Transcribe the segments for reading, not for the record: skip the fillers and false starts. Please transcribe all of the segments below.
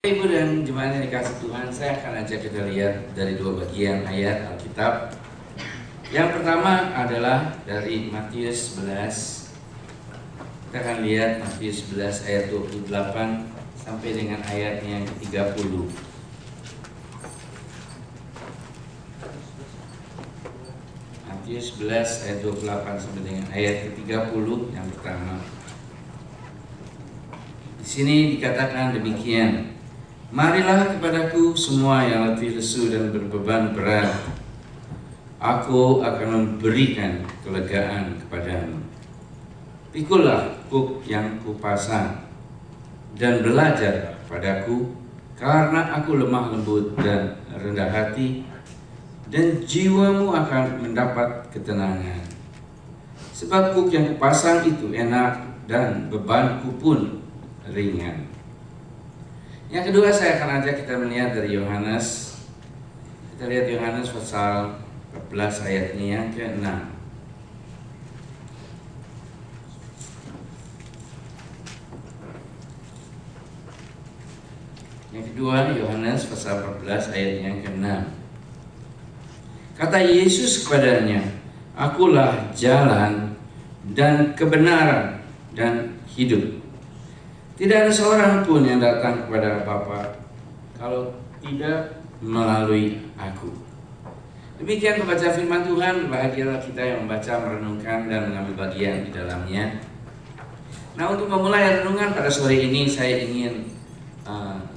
Ibu dan jemaat yang dikasih Tuhan, saya akan ajak kita lihat dari dua bagian ayat Alkitab. Yang pertama adalah dari Matius 11. Kita akan lihat Matius 11 ayat 28 sampai dengan ayatnya yang ke-30. Matius 11 ayat 28 sampai dengan ayat ke-30 yang pertama. Di sini dikatakan demikian. Marilah kepadaku semua yang letih lesu dan berbeban berat, aku akan memberikan kelegaan kepadamu. Pikulah kuk yang kupasang dan belajar padaku, karena aku lemah lembut dan rendah hati, dan jiwamu akan mendapat ketenangan. Sebab kuk yang kupasang itu enak dan bebanku pun ringan. Yang kedua, saya akan ajak kita melihat dari Yohanes. Kita lihat Yohanes pasal 14 ayatnya yang ke-6. Yang kedua, Yohanes pasal 14 ayatnya yang ke-6. Kata Yesus kepadanya, "Akulah jalan dan kebenaran dan hidup. Tidak ada seorang pun yang datang kepada Bapa kalau tidak melalui aku." Demikian membaca firman Tuhan. Bahagialah kita yang membaca, merenungkan, dan mengambil bagian di dalamnya. Nah, untuk memulai renungan pada sore ini, saya ingin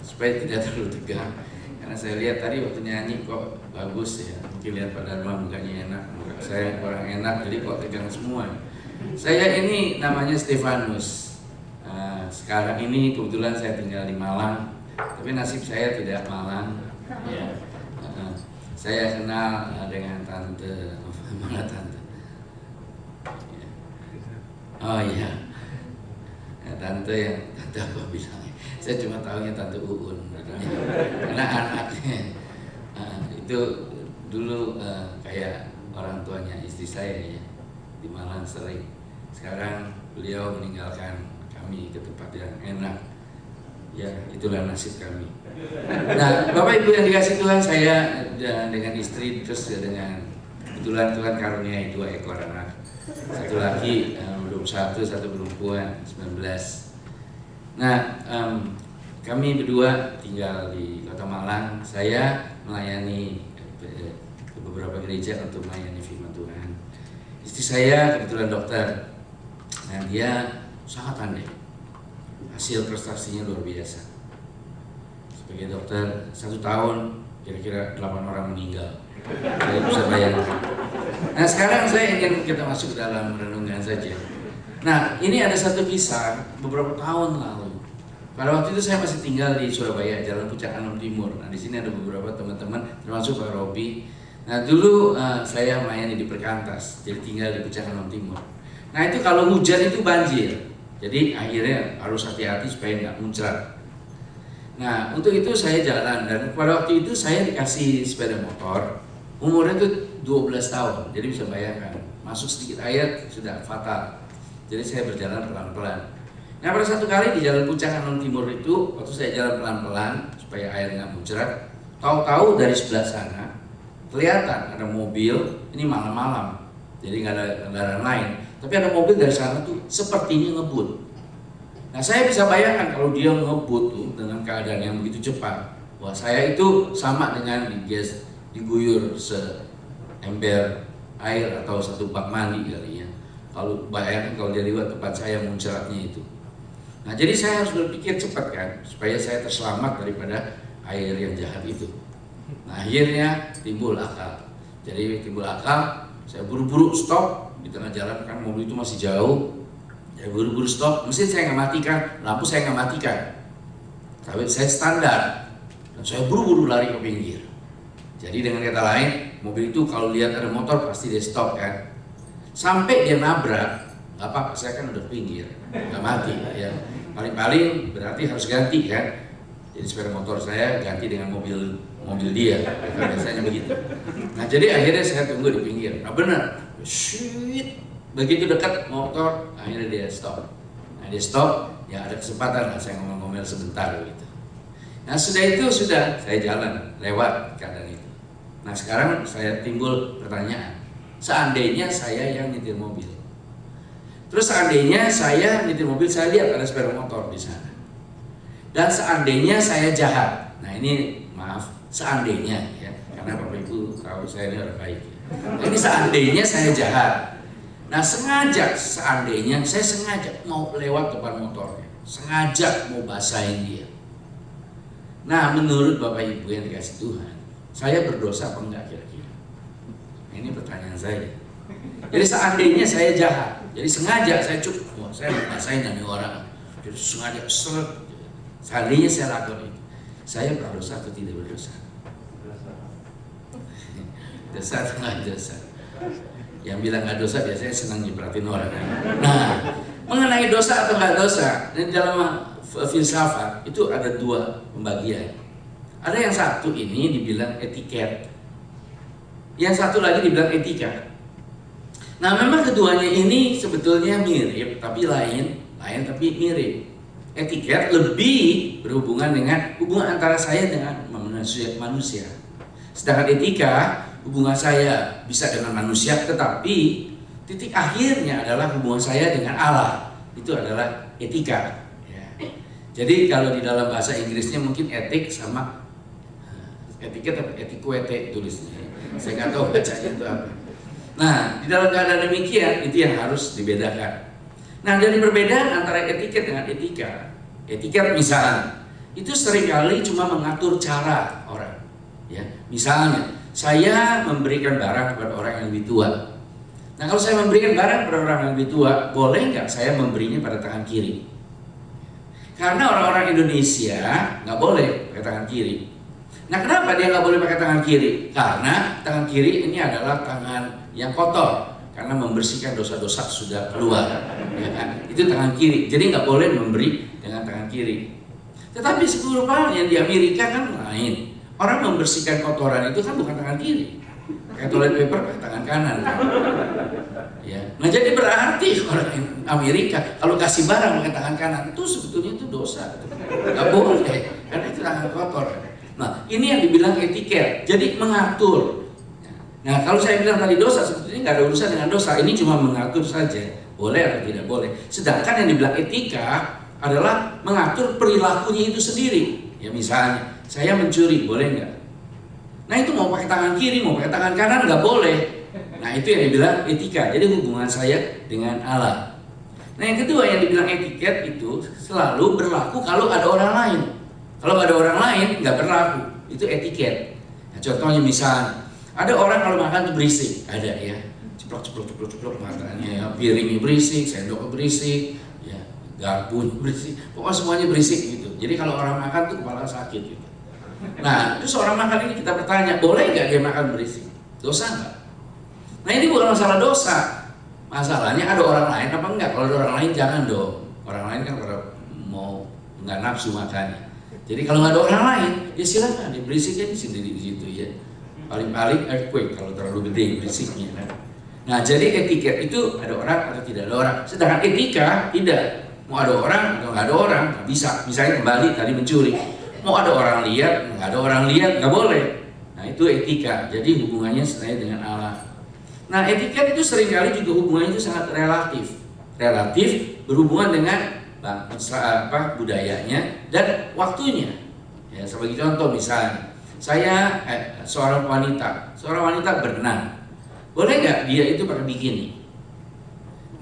supaya tidak terlalu tegang, karena saya lihat tadi waktu nyanyi kok bagus ya. Mungkin lihat Pak Dharma mukanya enak, muka saya orang enak, jadi kok tegang semua. Saya ini namanya Stefanus. Sekarang ini kebetulan saya tinggal di Malang, tapi nasib saya tidak Malang. Ya. Saya kenal dengan tante, mana tante? Ya. Oh iya, ya, tante apa bilangnya? Saya cuma tahunya tante Uun, karena anaknya itu dulu kayak orang tuanya istri saya ya, di Malang sering. Sekarang beliau meninggalkan kami ke tempat yang enak. Ya, itulah nasib kami. Nah, Bapak Ibu yang dikasih Tuhan, saya dengan istri, terus dengan kebetulan Tuhan karuniai 2 ekor anak. Satu laki belum 1, satu perempuan 19. Nah, kami berdua tinggal di Kota Malang. Saya melayani beberapa gereja untuk melayani firman Tuhan. Istri saya kebetulan dokter. Nah, dia sangat pandai. Hasil prestasinya luar biasa. Sebagai dokter 1 tahun kira-kira 8 orang meninggal. Saya bisa bayangkan. Nah, sekarang saya ingin kita masuk ke dalam renungan saja. Nah, ini ada satu kisah beberapa tahun lalu. Pada waktu itu saya masih tinggal di Surabaya, Jalan Pucak Anom Timur. Nah, di sini ada beberapa teman-teman, termasuk Pak Robi. Nah, dulu saya melayani di Perkantas, jadi tinggal di Pucak Anom Timur. Nah, itu kalau hujan itu banjir. Jadi akhirnya harus hati-hati supaya nggak muncrat. Nah, untuk itu saya jalan, dan pada waktu itu saya dikasih sepeda motor. Umurnya itu 12 tahun, jadi bisa bayangkan, masuk sedikit air sudah fatal. Jadi saya berjalan pelan-pelan. Nah, pada satu kali di Jalan Pucak Anom Timur itu, waktu saya jalan pelan-pelan supaya air nggak muncrat, tahu-tahu dari sebelah sana kelihatan ada mobil. Ini malam-malam, jadi nggak ada kendaraan lain. Tapi ada mobil dari sana tuh sepertinya ngebut. Nah, saya bisa bayangkan kalau dia ngebut tuh dengan keadaan yang begitu cepat. Wah, saya itu sama dengan diguyur seember air atau satu bak mandi kali ya. Kalau bayangkan kalau dia lewat tempat saya muncratnya itu. Nah, jadi saya harus berpikir cepat kan, supaya saya terselamat daripada air yang jahat itu. Nah, akhirnya timbul akal. Jadi timbul akal, saya buru-buru stop. Di tengah jalan kan mobil itu masih jauh, saya buru-buru stop. Mesin saya nggak matikan, lampu saya nggak matikan, tapi saya standar, dan saya buru-buru lari ke pinggir. Jadi dengan kata lain, mobil itu kalau lihat ada motor pasti dia stop kan. Sampai dia nabrak, nggak apa-apa, saya kan udah pinggir, nggak mati ya. Paling-paling berarti harus ganti kan. Jadi sepeda motor saya ganti dengan mobil dia, biasanya begitu. Nah, jadi akhirnya saya tunggu di pinggir. Nah, benar. Shit, begitu dekat motor, akhirnya dia stop. Nah, dia stop, ya ada kesempatan lah saya ngomel-ngomel sebentar gitu. Nah sudah saya jalan lewat keadaan itu. Nah sekarang saya timbul pertanyaan, seandainya saya yang nyetir mobil, terus seandainya saya nyetir mobil, saya lihat ada sepeda motor di sana, dan seandainya saya jahat. Nah ini maaf, seandainya ya, karena Bapak Ibu tahu saya ini orang baik ya. Nah, ini seandainya saya jahat. Nah seandainya saya sengaja mau lewat depan motornya, sengaja mau basahin dia. Nah menurut Bapak Ibu yang dikasih Tuhan, saya berdosa apa enggak kira-kira? Ini pertanyaan saya. Jadi seandainya saya jahat, jadi sengaja saya saya basahin dari orang, jadi sengaja seandainya saya lakukan itu, saya berdosa atau tidak berdosa? Dosa atau nggak dosa? Yang bilang nggak dosa biasanya senang nyiperatin orang. Nah, mengenai dosa atau nggak dosa, di dalam filsafat itu ada dua pembagian. Ada yang satu ini dibilang etiket, yang satu lagi dibilang etika. Nah, memang keduanya ini sebetulnya mirip, tapi lain tapi mirip. Etiket lebih berhubungan dengan hubungan antara saya dengan manusia. Sedangkan etika hubungan saya bisa dengan manusia, tetapi titik akhirnya adalah hubungan saya dengan Allah. Itu adalah etika. Ya. Jadi kalau di dalam bahasa Inggrisnya mungkin etik sama etiket atau etikuete tulisnya. Saya nggak tahu bacanya itu apa. Nah, di dalam keadaan demikian itu yang harus dibedakan. Nah, dari perbedaan antara etiket dengan etika, etiket misalnya itu seringkali cuma mengatur cara orang. Ya, misalnya saya memberikan barang kepada orang yang lebih tua. Nah, kalau saya memberikan barang kepada orang yang lebih tua, boleh nggak saya memberinya pada tangan kiri? Karena orang-orang Indonesia nggak boleh pakai tangan kiri. Nah, kenapa dia nggak boleh pakai tangan kiri? Karena tangan kiri ini adalah tangan yang kotor, karena membersihkan dosa-dosa sudah keluar. Ya kan? Itu tangan kiri. Jadi nggak boleh memberi dengan tangan kiri. Tetapi sebenarnya di Amerika kan lain. Orang membersihkan kotoran itu kan bukan tangan kiri, kayak toilet paper pakai tangan kanan kan? Ya. Nah jadi berarti orang Amerika kalau kasih barang pakai tangan kanan itu sebetulnya itu dosa, nggak boleh karena itu tangan kotor. Nah ini yang dibilang etiket, jadi mengatur. Nah kalau saya bilang tadi dosa, sebetulnya nggak ada urusan dengan dosa, ini cuma mengatur saja, boleh atau tidak boleh. Sedangkan yang dibilang etika adalah mengatur perilakunya itu sendiri. Ya misalnya saya mencuri, boleh nggak? Nah itu mau pakai tangan kiri, mau pakai tangan kanan nggak boleh. Nah itu yang dibilang etika. Jadi hubungan saya dengan Allah. Nah yang kedua yang dibilang etiket itu selalu berlaku kalau ada orang lain. Kalau ada orang lain nggak berlaku. Itu etiket. Nah, contohnya misalnya ada orang kalau makan tuh berisik, ada ya, ceplok makanannya, ya. Piringnya berisik, sendoknya berisik, ya, garpunya berisik, pokoknya semuanya berisik gitu. Jadi kalau orang makan tuh kepala sakit gitu. Nah, terus orang makan ini kita bertanya, boleh nggak dia makan berisik? Dosa nggak? Nah ini bukan masalah dosa, masalahnya ada orang lain apa enggak? Kalau ada orang lain jangan dong. Orang lain kan kalau mau nggak nafsu makannya. Jadi kalau nggak ada orang lain, ya silakan dia berisiknya di sendiri di situ ya. Paling-paling earthquake kalau terlalu gede berisiknya. Kan? Nah jadi etiket itu ada orang atau tidak ada orang. Sedangkan etika tidak. Mau ada orang atau nggak ada orang nggak bisa. Misalnya kembali tadi mencuri, mau ada orang lihat nggak ada orang lihat nggak boleh. Nah itu etika. Jadi hubungannya saya dengan Allah. Nah etiket itu seringkali juga hubungannya itu sangat relatif. Relatif berhubungan dengan budayanya dan waktunya. Ya sebagai contoh misalnya saya seorang wanita berenang, boleh nggak dia itu pakai bikini?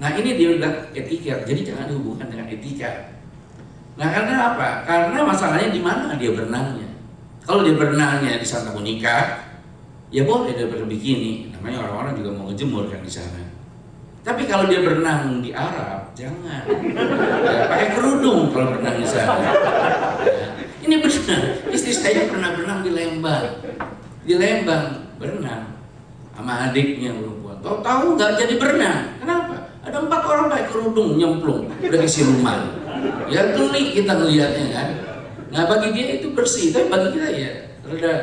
Nah ini dia bilang etiket, jadi jangan dihubungkan dengan etika. Nah karena apa? Karena masalahnya di mana dia berenangnya. Kalau dia berenangnya di Santa Monica, ya boleh dia pakai bikini. Namanya orang-orang juga mau ngejemur kan di sana. Tapi kalau dia berenang di Arab, jangan. Ya, pakai kerudung kalau berenang di sana. Ya. Ini benar. Istri saya pernah berenang di Lembang. Di Lembang berenang sama adiknya perempuan. Tahu nggak jadi berenang? Kenapa? Ada 4 orang pakai kerudung nyemplung udah ke siluman. Ya geli kita ngelihatnya kan. Nah bagi dia itu bersih, tapi bagi kita ya rada.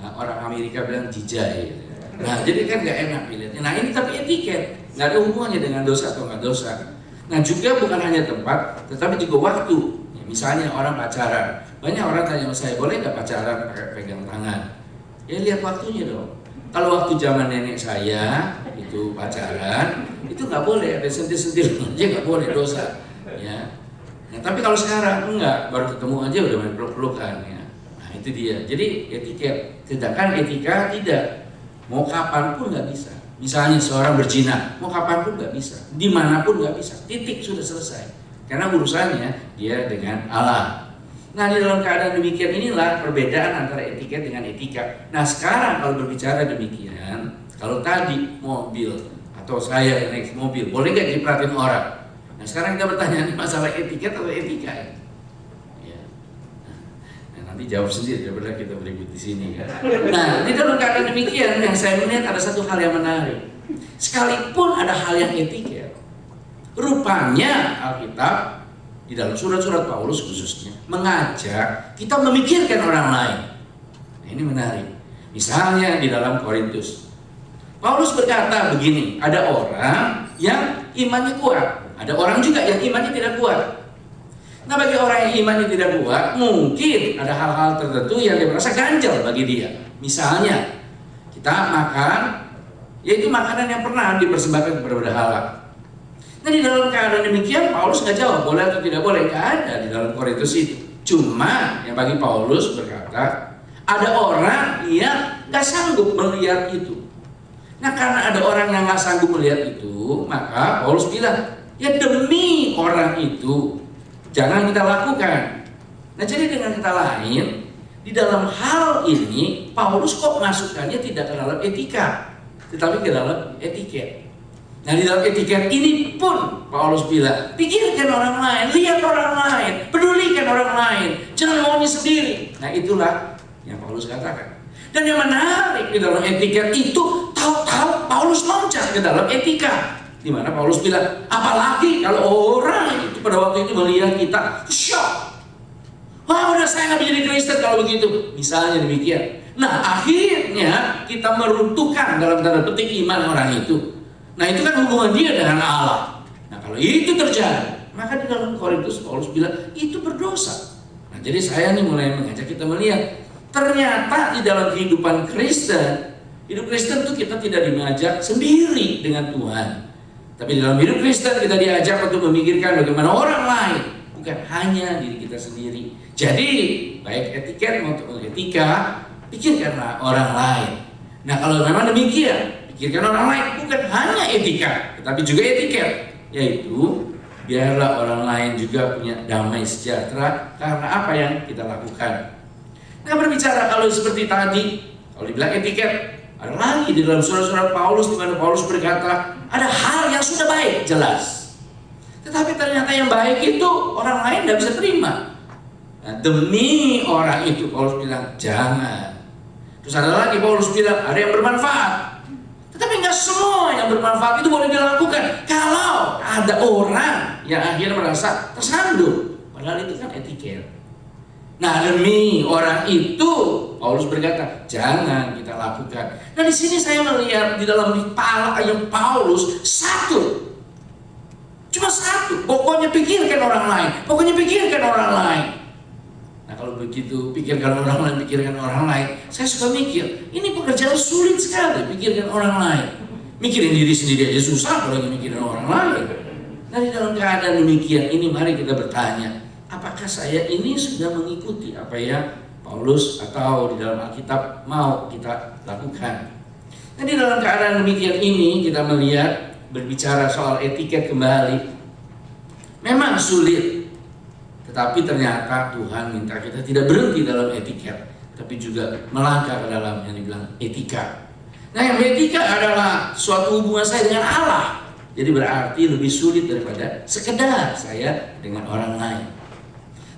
Nah, orang Amerika bilang jijai. Nah jadi kan nggak enak dilihatnya. Nah ini tapi etiket, nggak ada hubungannya dengan dosa atau nggak dosa. Nah juga bukan hanya tempat, tetapi juga waktu. Ya, misalnya orang pacaran, Banyak orang tanya sama saya, boleh nggak pacaran pakai pegang tangan? Ya lihat waktunya dong. Kalau waktu zaman nenek saya itu pacaran, itu nggak boleh, ada sentil-sentil aja nggak boleh, dosa. Ya. Nah, tapi kalau sekarang enggak, baru ketemu aja udah main peluk-pelukan ya. Nah itu dia. Jadi etiket, sedangkan etika tidak. Mau kapanpun nggak bisa. Misalnya seorang berzina, mau kapanpun nggak bisa, dimanapun nggak bisa. Titik, sudah selesai. Karena urusannya dia dengan Allah. Nah di dalam keadaan demikian inilah perbedaan antara etiket dengan etika. Nah sekarang kalau berbicara demikian, kalau tadi mobil atau saya naik mobil, boleh nggak diperhatiin orang? Nah sekarang kita bertanya masalah etiket atau etika ya? Ya. Nah, nanti jawab sendiri daripada kita berikut di sini kan. Nah di dalam keadaan demikian yang saya melihat ada satu hal yang menarik. Sekalipun ada hal yang etiket, rupanya Alkitab di dalam surat-surat Paulus khususnya mengajak kita memikirkan orang lain. Nah, ini menarik. Misalnya di dalam Korintus, Paulus berkata begini, ada orang yang imannya kuat, ada orang juga yang imannya tidak kuat. Nah bagi orang yang imannya tidak kuat, mungkin ada hal-hal tertentu yang dia merasa ganjal bagi dia. Misalnya kita makan, yaitu makanan yang pernah dipersembahkan kepada berhala. Nah di dalam keadaan demikian Paulus nggak jawab boleh atau tidak boleh, nggak ada di dalam Korintus itu. Cuma yang bagi Paulus berkata ada orang yang nggak sanggup melihat itu. Nah karena ada orang yang nggak sanggup melihat itu, maka Paulus bilang ya demi orang itu jangan kita lakukan. Nah jadi dengan kata lain di dalam hal ini Paulus kok masukkannya tidak ke dalam etika, tetapi ke dalam etiket. Nah di dalam etiket ini pun Paulus bilang pikirkan orang lain, lihat orang lain, pedulikan orang lain, jangan maunya sendiri. Nah itulah yang Paulus katakan. Dan yang menarik di dalam etiket itu, tahu-tahu Paulus loncat ke dalam etika, di mana Paulus bilang apalagi kalau orang itu pada waktu itu melihat kita shock, wah udah saya nggak menjadi Kristen kalau begitu, misalnya demikian. Nah akhirnya kita meruntuhkan dalam tanda petik iman orang itu. Nah itu kan hubungan dia dengan Allah. Nah kalau itu terjadi, maka di dalam Korintus Paulus bilang itu berdosa. Nah jadi saya nih mulai mengajak kita melihat, ternyata di dalam kehidupan Kristen, hidup Kristen itu kita tidak diajak sendiri dengan Tuhan. Tapi di dalam hidup Kristen kita diajak untuk memikirkan bagaimana orang lain, bukan hanya diri kita sendiri. Jadi baik etiket maupun etika, pikirkanlah orang lain. Nah kalau memang demikian, pikirkan orang lain, bukan hanya etika, tetapi juga etiket, yaitu biarlah orang lain juga punya damai sejahtera karena apa yang kita lakukan. Nah berbicara kalau seperti tadi, kalau dibilang etiket, ada lagi di dalam surat-surat Paulus di mana Paulus berkata ada hal yang sudah baik jelas, tetapi ternyata yang baik itu orang lain tidak bisa terima. Nah, demi orang itu Paulus bilang jangan. Terus ada lagi Paulus bilang ada yang bermanfaat. Tetapi nggak semua yang bermanfaat itu boleh dilakukan kalau ada orang yang akhirnya merasa tersandung. Padahal itu kan etiket. Nah demi orang itu Paulus berkata jangan kita lakukan. Nah di sini saya melihat di dalam kepala yang Paulus satu, cuma satu. Pokoknya pikirkan orang lain. Pokoknya pikirkan orang lain. Nah kalau begitu pikirkan orang lain, pikirkan orang lain, saya suka mikir, ini pekerjaan sulit sekali pikirkan orang lain. Mikirin diri sendiri aja susah, apalagi mikirin orang lain. Nah di dalam keadaan demikian ini mari kita bertanya, apakah saya ini sudah mengikuti apa yang Paulus atau di dalam Alkitab mau kita lakukan? Nah di dalam keadaan demikian ini kita melihat berbicara soal etiket kembali, memang sulit. Tetapi ternyata Tuhan minta kita tidak berhenti dalam etiket, tapi juga melangkah ke dalam yang dibilang etika. Nah yang etika adalah suatu hubungan saya dengan Allah. Jadi berarti lebih sulit daripada sekedar saya dengan orang lain.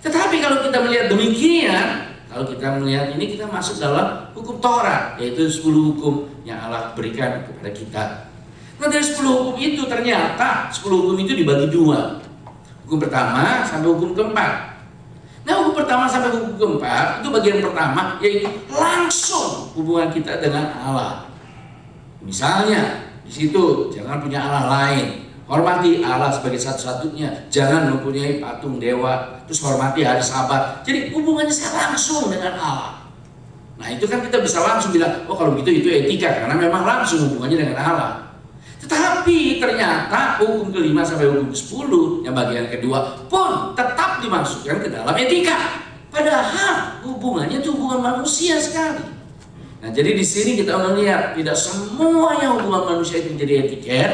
Tetapi kalau kita melihat demikian, kalau kita melihat ini kita masuk dalam hukum Taurat, yaitu 10 hukum yang Allah berikan kepada kita. Nah dari 10 hukum itu ternyata 10 hukum itu dibagi dua. Hukum pertama sampai hukum keempat. Nah hukum pertama sampai hukum keempat itu bagian pertama, yaitu langsung hubungan kita dengan Allah. Misalnya di situ jangan punya Allah lain. Hormati Allah sebagai satu-satunya, jangan mempunyai patung dewa, terus hormati hari Sabat. Jadi hubungannya saya langsung dengan Allah. Nah itu kan kita bisa langsung bilang, oh kalau begitu itu etika, karena memang langsung hubungannya dengan Allah. Tetapi ternyata hukum kelima sampai hukum ke-10 yang bagian kedua pun tetap dimasukkan ke dalam etika. Padahal hubungannya itu hubungan manusia sekali. Nah jadi di sini kita melihat tidak semuanya hubungan manusia itu menjadi etiket,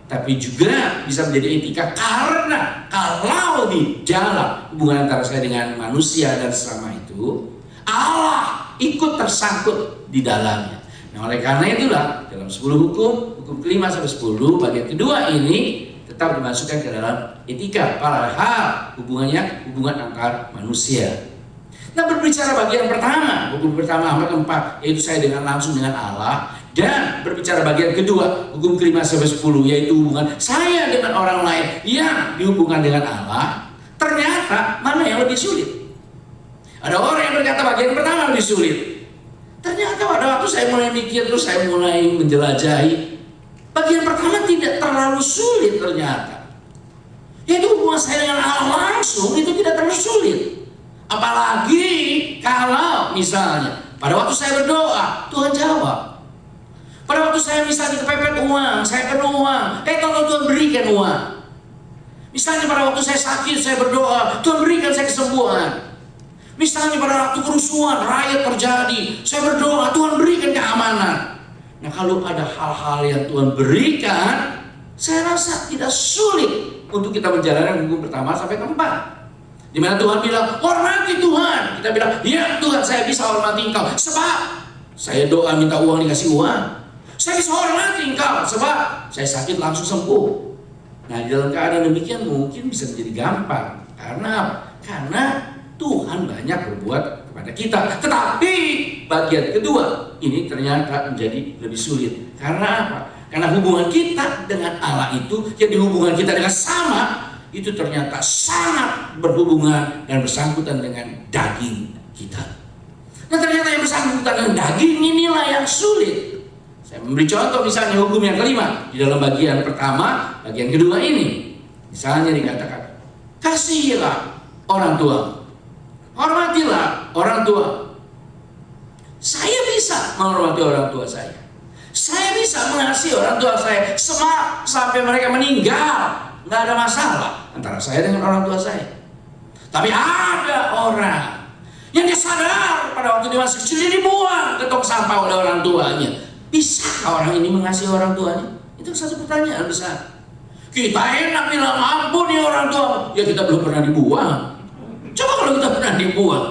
tapi juga bisa menjadi etika karena kalau di dalam hubungan antara saya dengan manusia dan sesama itu, Allah ikut tersangkut di dalamnya. Nah oleh karena itulah dalam 10 hukum kelima sampai 10 bagian kedua ini tetap dimasukkan ke dalam etika, padahal hubungannya hubungan antar manusia. Nah berbicara bagian pertama, hukum pertama sampai keempat, yaitu saya dengan langsung dengan Allah, dan berbicara bagian kedua, hukum kelima sampai 10, yaitu hubungan saya dengan orang lain yang dihubungkan dengan Allah. Ternyata mana yang lebih sulit? Ada orang yang berkata bagian pertama lebih sulit. Ternyata pada waktu saya mulai mikir, terus saya mulai menjelajahi, bagian pertama tidak terlalu sulit ternyata. Yaitu hubungan saya dengan Allah langsung itu tidak terlalu sulit. Apalagi kalau misalnya pada waktu saya berdoa, Tuhan jawab. Pada waktu saya misalnya kepepet uang, saya perlu uang, kalau Tuhan berikan uang. Misalnya pada waktu saya sakit, saya berdoa, Tuhan berikan saya kesembuhan. Misalnya pada waktu kerusuhan, riot terjadi, saya berdoa, Tuhan berikan keamanan. Nah kalau ada hal-hal yang Tuhan berikan, saya rasa tidak sulit untuk kita menjalankan hukum pertama sampai keempat. Di mana Tuhan bilang, hormati Tuhan. Kita bilang, ya Tuhan saya bisa hormati Engkau, sebab saya doa minta uang dikasih uang. Saya bisa hormati Engkau, sebab saya sakit langsung sembuh. Nah di dalam keadaan demikian mungkin bisa menjadi gampang. Karena apa? Karena Tuhan banyak berbuat kepada kita. Tetapi bagian kedua ini ternyata menjadi lebih sulit. Karena apa? Karena hubungan kita dengan Allah itu, jadi hubungan kita dengan sama, itu ternyata sangat berhubungan dan bersangkutan dengan daging kita. Nah ternyata yang bersangkutan dengan daging inilah yang sulit. Saya memberi contoh misalnya hukum yang kelima di dalam bagian pertama, bagian kedua ini. Misalnya dikatakan, kasihilah orang tua, hormatilah orang tua. Saya bisa menghormati orang tua saya. Saya bisa mengasihi orang tua saya sampai mereka meninggal. Nggak ada masalah antara saya dengan orang tua saya. Tapi ada orang yang dia sadar pada waktu dia masih kecil dia dibuang ke tong sampah oleh orang tuanya. Bisakah orang ini mengasihi orang tuanya? Itu satu pertanyaan besar. Kita enak bilang ampun ya orang tua, ya kita belum pernah dibuang. Coba kalau kita pernah dibuang,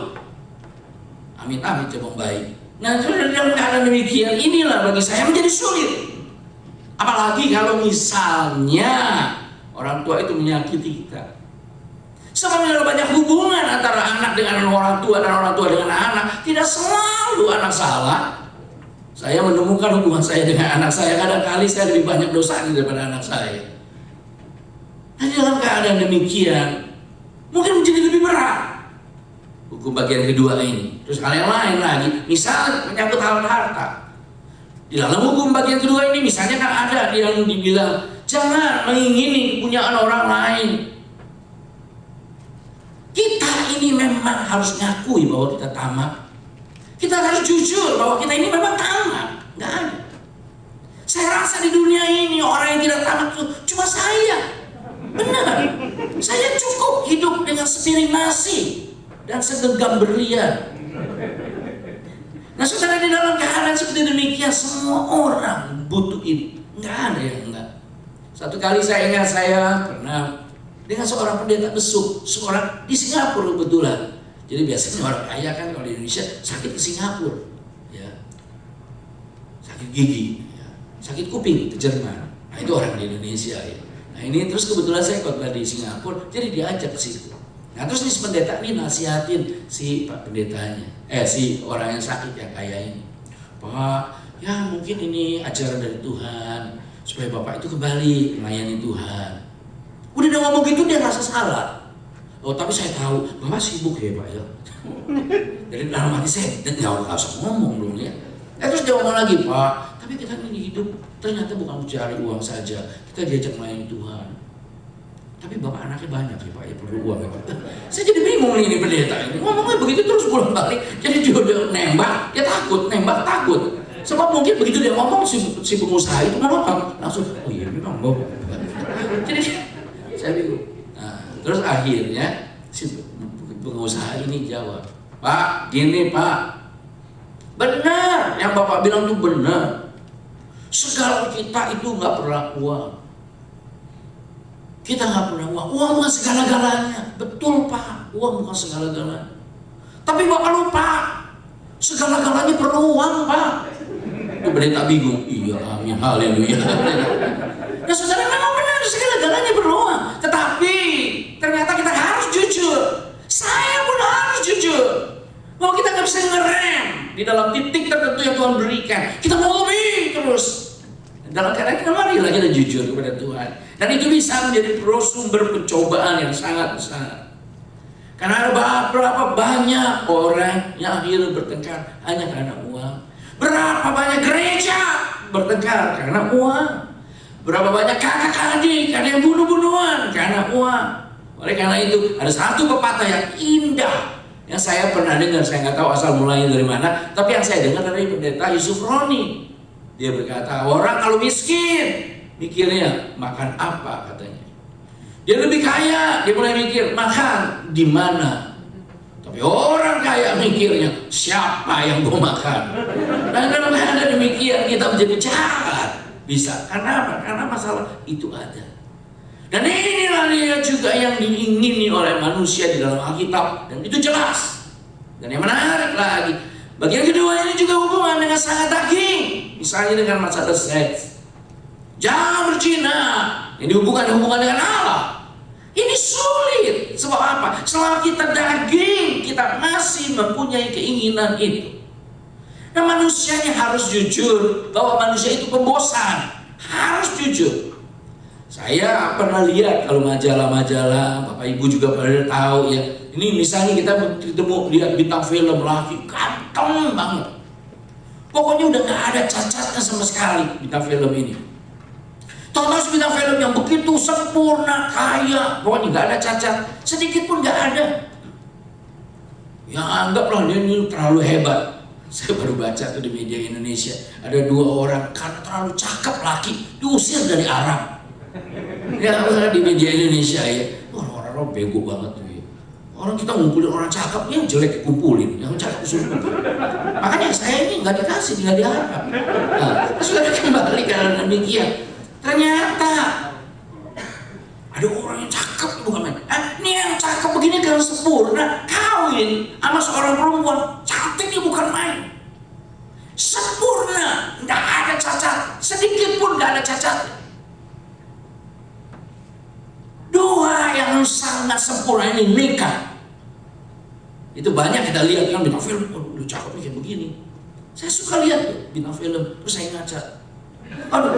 amit-amit coba baik. Nah dalam keadaan demikian inilah bagi saya menjadi sulit. Apalagi kalau misalnya orang tua itu menyakiti kita. Sebenarnya banyak hubungan antara anak dengan orang tua dan orang tua dengan anak. Tidak selalu anak salah. Saya menemukan hubungan saya dengan anak saya, kadang-kali saya lebih banyak dosanya daripada anak saya. Nah dalam keadaan demikian mungkin menjadi lebih berat hukum bagian kedua ini. Terus hal yang lain lagi, misalnya menyangkut hal harta. Di dalam hukum bagian kedua ini misalnya kan ada yang dibilang jangan mengingini kepunyaan orang lain. Kita ini memang harus ngakui bahwa kita tamak. Kita harus jujur bahwa kita ini memang tamak. Nggak ada. Saya rasa di dunia ini orang yang tidak tamak itu cuma saya. Benar. Saya cukup hidup dengan sepiring nasi dan segenggam berlian. Nah saudara, di dalam keadaan seperti demikian semua orang butuh ini. Nggak ada yang enggak. Satu kali saya ingat saya pernah dengan seorang pendeta besuk, seorang di Singapura kebetulan. Jadi biasanya orang kaya kan kalau di Indonesia sakit ke Singapura, ya, sakit gigi, ya, sakit kuping ke Jerman. Nah itu orang di Indonesia ya. Nah ini terus kebetulan saya khotbah di Singapura, jadi diajak ke situ. Nah terus si pendeta ini nasihatin si pak pendetanya, si orang yang sakit yang kaya ini, Pak, ya mungkin ini ajaran dari Tuhan supaya bapak itu kembali melayani Tuhan. Udah ngomong gitu dia rasa salah. Oh tapi saya tahu bapak sibuk ya pak ya. Dari dalam hati saya nggak usah ngomong dong ya. Terus dia ngomong lagi, Pak, tapi kita ini hidup ternyata bukan mencari uang saja, kita diajak melayani Tuhan. Tapi bapak anaknya banyak ya Pak, ya perlu uang ya Pak. Saya jadi bingung nih ini pendeta ini, ngomongnya begitu terus pulang balik. Jadi dia udah nembak, dia takut, nembak takut. Sebab mungkin begitu dia ngomong si pengusaha itu menolak langsung, oh iya memang bapak. Jadi saya bingung. Nah, terus akhirnya si pengusaha ini jawab, Pak, gini Pak, benar yang bapak bilang itu benar. Segala kita itu nggak pernah uang. Kita nggak pernah uang. Uang bukan segala-galanya. Betul Pak, uang bukan segala-galanya. Tapi bapak lupa, segala-galanya perlu uang Pak. Itu pendeta bingung. Iya, amin, haleluya. Ya saudara, memang benar segala-galanya perlu uang. Tetapi ternyata kita harus jujur. Saya pun harus jujur. Bahwa kita nggak bisa ngerem di dalam titik tertentu yang Tuhan berikan. Kita mau lebih terus. Dalam keadaan kita marilah kita jujur kepada Tuhan. Dan itu bisa menjadi sumber pencobaan yang sangat besar. Karena ada berapa banyak orang yang akhirnya bertengkar hanya karena uang. Berapa banyak gereja bertengkar karena uang. Berapa banyak kakak adik ada yang bunuh-bunuhan karena uang. Oleh karena itu ada satu pepatah yang indah yang saya pernah dengar, saya nggak tahu asal mulanya dari mana, tapi yang saya dengar dari pendeta Yusuf Roni. Dia berkata, orang kalau miskin mikirnya makan apa katanya. Dia lebih kaya, dia mulai mikir makan di mana. Tapi orang kaya mikirnya siapa yang mau makan. Dan dalam keadaan demikian kita menjadi jahat. Bisa, karena apa? Karena masalah itu ada. Dan inilah dia juga yang diingini oleh manusia di dalam Alkitab. Dan itu jelas. Dan yang menarik lagi, bagian kedua ini juga hubungan dengan sangat daging. Misalnya dengan masalah seks. Jangan berzina. Ini hubungan dengan Allah. Ini sulit. Sebab apa? Selama kita daging, kita masih mempunyai keinginan itu. Nah, manusianya harus jujur bahwa manusia itu pembosan. Harus jujur. Saya pernah lihat kalau majalah-majalah, Bapak Ibu juga pernah tahu ya. Ini misalnya kita ketemu lihat bintang film laki ganteng banget. Pokoknya udah gak ada cacatnya sama sekali bintang film ini. Tahu-tahu bintang film yang begitu sempurna, kaya, pokoknya gak ada cacat, sedikit pun gak ada. Ya anggaplah dia ini terlalu hebat. Saya baru baca tuh di media Indonesia, ada 2 orang karena terlalu cakep laki diusir dari Arab. Ya di media Indonesia ya, orang-orang bego banget tuh ya. Orang kita ngumpulin orang cakep, yang jelek kumpulin, yang cakep suruh kumpulin. Makanya saya ini nggak dikasih, nggak diharap. Nah, sudah kembali karena demikian. Ternyata ada orang yang cakep bukan main. Ini yang cakep begini kalau sempurna, kawin sama seorang perempuan cantiknya bukan main. Sempurna, nggak ada cacat, sedikit pun nggak ada cacat. 2 yang sangat sempurna ini nikah. Itu banyak kita lihat kan bintang film, udah cakepnya kayak begini. Saya suka lihat tuh bintang film, terus saya ngaca. Aduh,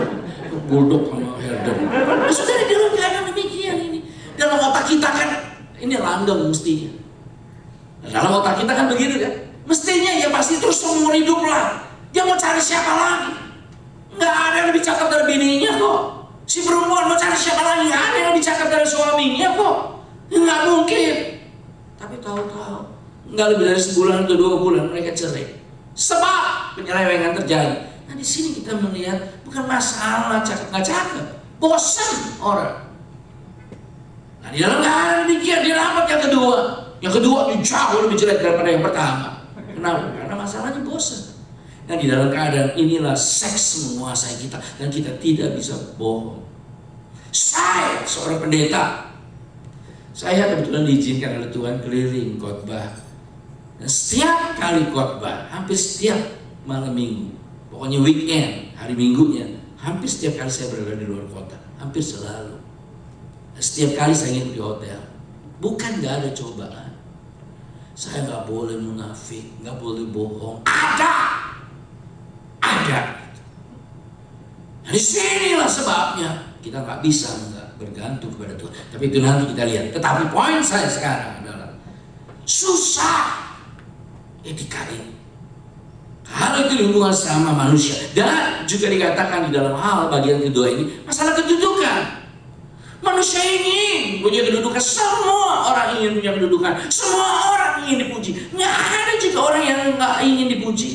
Bulldog sama Herder. Maksudnya di dalam keadaan demikian ini. Dalam otak kita kan, ini langgeng mestinya. Dalam otak kita kan begitu kan. Mestinya ya pasti terus seumur hidup lah. Dia mau cari siapa lagi? Nggak ada yang lebih cakep dari bininya kok. Si perempuan mau cari siapa lagi? Nggak ada yang lebih cakep dari suaminya kok. Nggak mungkin. Tapi tahu-tahu nggak lebih dari sebulan atau 2 bulan mereka cerai. Sebab penyelewengan terjadi. Nah di sini kita melihat bukan masalah cakep nggak cakep, bosan orang. Nah di dalam keadaan demikian dia dapat yang kedua. Yang kedua jauh lebih jelek daripada yang pertama. Kenapa? Karena masalahnya bosan. Dan di dalam keadaan inilah seks menguasai kita dan kita tidak bisa bohong. Saya seorang pendeta, saya kebetulan diizinkan oleh Tuhan keliling khotbah. Dan setiap kali khotbah, hampir setiap malam minggu, pokoknya weekend, hari minggunya, hampir setiap kali saya berada di luar kota, hampir selalu. Dan setiap kali saya nginep di hotel, bukan nggak ada cobaan. Saya nggak boleh munafik, nggak boleh bohong. Ada. Nah, disinilah sebabnya kita nggak bisa nggak bergantung kepada Tuhan. Tapi itu nanti kita lihat. Tetapi poin saya sekarang adalah susah etika ini. Lalu itu hubungan sama manusia. Dan juga dikatakan di dalam hal bagian kedua ini, masalah kedudukan. Manusia ingin punya kedudukan. Semua orang ingin punya kedudukan. Semua orang ingin dipuji. Nggak ada juga orang yang nggak ingin dipuji.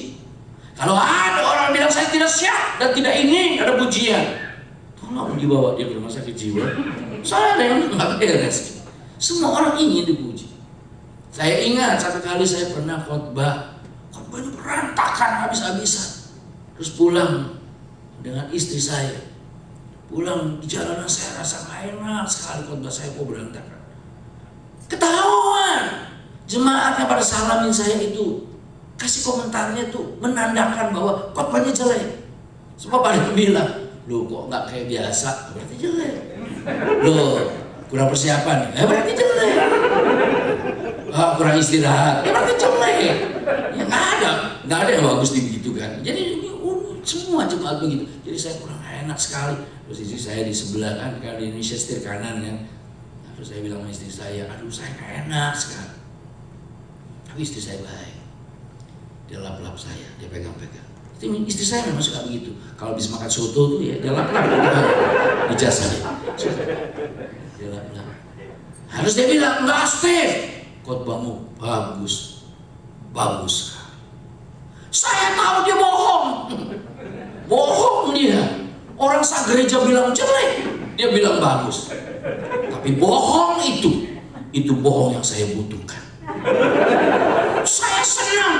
Kalau ada orang bilang saya tidak siap dan tidak ingin ada pujian, tolong dibawa dia ke rumah sakit jiwa. Saya ada yang nggak beres. Semua orang ingin dipuji. Saya ingat satu kali saya pernah khotbah. Khotbahnya berantakan habis-habisan. Terus pulang dengan istri saya. Pulang di jalanan saya rasa gak enak sekali khotbah saya kok berantakan. Ketahuan jemaatnya pada salamin saya itu, kasih komentarnya tuh menandakan bahwa khotbahnya jelek. Semua pada bilang, loh kok nggak kayak biasa, berarti jelek. Loh kurang persiapan, berarti jelek. Kurang istirahat, berarti jelek. Ya nggak ada yang bagus begitu kan. Jadi semua jemaat begitu. Jadi saya kurang enak sekali. Terus istri saya di sebelah kan, kalau di Indonesia setir kanan kan. Terus saya bilang sama istri saya, aduh saya gak enak sekali. Tapi istri saya baik. Dia lap-lap saya, dia pegang-pegang. Istri saya memang suka begitu. Kalau bisa makan soto tuh ya dia lap-lap di jasanya. Dia lap-lap. Harus dia bilang, enggak Steve, khotbahmu bagus. Bagus. Saya tahu dia bohong. Bohong dia. Orang gereja bilang jelek, dia bilang bagus. Tapi bohong itu bohong yang saya butuhkan. Saya senang.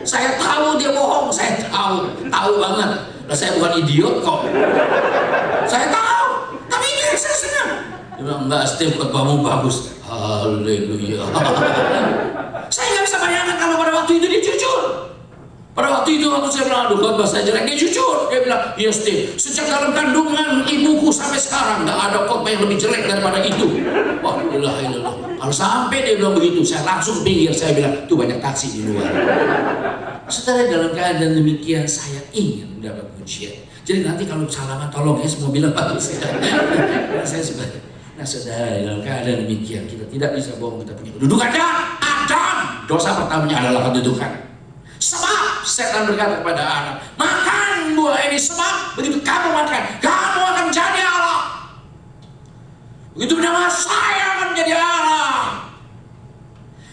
Saya tahu dia bohong, saya tahu banget. Nah, saya bukan idiot kok. Saya tahu, tapi ini saya senang. Dia bilang, enggak Steve, khotbahmu bagus. Haleluya. Saya nggak bisa bayangkan kalau pada waktu itu dia jujur. Pada waktu itu waktu saya bilang, aduh khotbah saya jelek, dia jujur. Dia bilang, iya Steve, sejak dalam kandungan ibuku sampai sekarang nggak ada khotbah yang lebih jelek daripada itu. Wah, ilah. Kalau sampai dia bilang begitu, saya langsung pinggir. Saya bilang, tuh banyak taksi di luar. Saudara, dalam keadaan demikian saya ingin mendapat pujian. Jadi nanti kalau salaman tolong ya semua bilang bagus ya. Saya sebagai, nah saudara, dalam keadaan demikian kita tidak bisa bohong, kita punya kedudukan. Adam, dosa pertamanya adalah kedudukan. Sebab setan berkata kepada Adam, makan buah ini, sebab begitu kamu makan, kamu akan jadi Allah. Begitu bernama saya akan menjadi Allah.